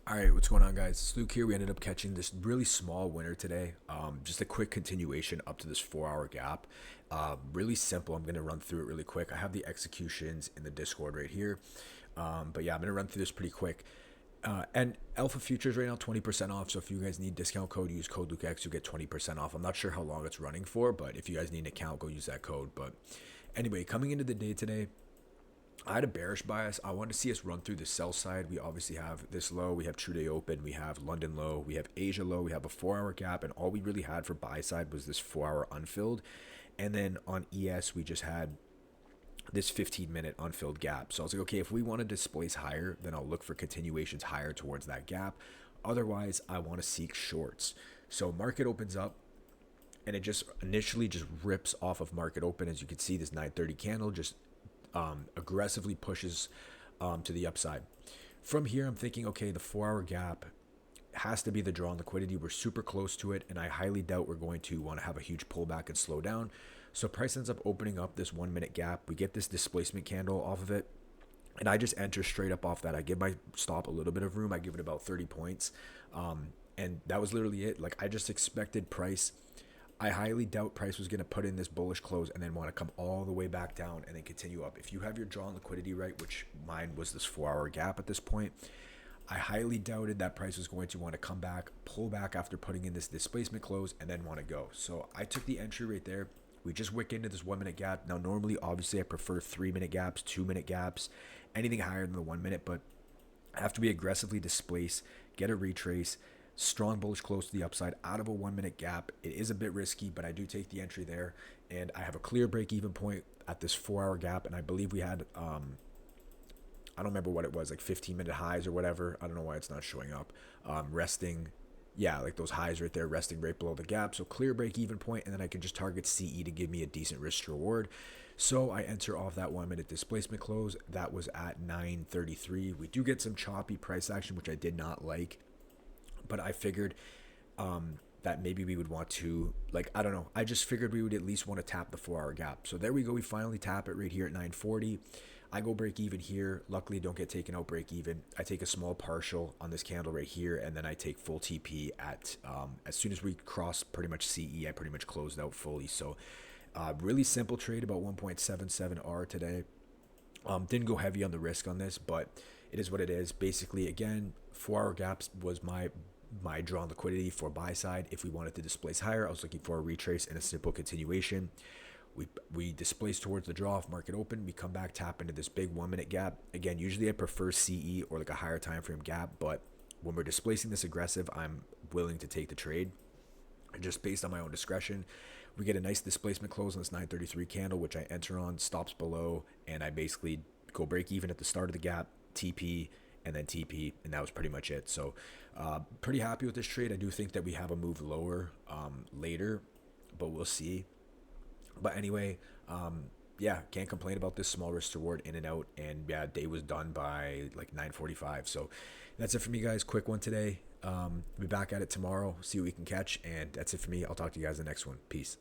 All right, what's going on, guys? It's Luke here. We ended up catching this really small winner today. Just a quick continuation up to this 4 hour gap. Really simple. I'm going to run through it really quick. I have the executions in the Discord right here. But yeah, I'm going to run through this pretty quick. And Alpha Futures right now, 20% off. So if you guys need discount code, use code LukeX, you get 20% off. I'm not sure how long it's running for, but if you guys need an account, go use that code. But anyway, coming into the day today, I had a bearish bias. I wanted to see us run through the sell side. We obviously have this low, we have true day open, we have London low, we have Asia low, we have a 4 hour gap, and all we really had for buy side was this 4 hour unfilled. And then on ES, we just had this 15-minute unfilled gap. So I was like, okay, if we want to displace higher, then I'll look for continuations higher towards that gap. Otherwise, I want to seek shorts. So market opens up and it just initially just rips off of market open. As you can see, this 930 candle just aggressively pushes to the upside. From here, I'm thinking, okay, the 4 hour gap has to be the draw on liquidity. We're super close to it, and I highly doubt we're going to want to have a huge pullback and slow down. So price ends up opening up this 1 minute gap. We get this displacement candle off of it, and I just enter straight up off that. I give my stop a little bit of room. I give it about 30 points. And that was literally it. Like, I just expected price. I highly doubt price was going to put in this bullish close and then want to come all the way back down and then continue up. If you have your draw on liquidity right, which mine was this 4 hour gap at this point, I highly doubted that price was going to want to come back, pull back after putting in this displacement close, and then want to go. So I took the entry right there. We just wick into this 1 minute gap. Now, normally, obviously, I prefer 3 minute gaps, 2 minute gaps, anything higher than the 1 minute, but I have to be aggressively displaced, get a retrace, strong bullish close to the upside out of a 1 minute gap. It is a bit risky, but I do take the entry there, and I have a clear break even point at this 4 hour gap, and I believe we had I don't remember what it was, like 15-minute highs or whatever. I don't know why it's not showing up. Resting, yeah, like those highs right there, resting right below the gap. So clear break even point, and then I can just target CE to give me a decent risk to reward. So I enter off that 1 minute displacement close. That was at 933. We do get some choppy price action, which I did not like, but I figured that maybe we would want to, like, I don't know. I just figured we would at least want to tap the 4 hour gap. So there we go. We finally tap it right here at 940. I go break even here. Luckily, don't get taken out break even. I take a small partial on this candle right here, and then I take full TP at as soon as we cross pretty much CE, I pretty much closed out fully. So really simple trade, about 1.77R today. Didn't go heavy on the risk on this, but it is what it is. Basically, again, 4 hour gaps was my draw on liquidity for buy side. If we wanted to displace higher, I was looking for a retrace and a simple continuation. We displace towards the draw off market open. We come back, tap into this big 1 minute gap. Again, usually I prefer CE or like a higher time frame gap, but when we're displacing this aggressive, I'm willing to take the trade just based on my own discretion. We get a nice displacement close on this 933 candle, which I enter on, stops below, and I basically go break even at the start of the gap, TP, and then TP, and that was pretty much it. So pretty happy with this trade. I do think that we have a move lower later, but we'll see. But anyway, yeah, can't complain about this small risk reward in and out. And yeah, day was done by like 9:45. So that's it for me, guys. Quick one today. We'll be back at it tomorrow. See what we can catch. And that's it for me. I'll talk to you guys in the next one. Peace.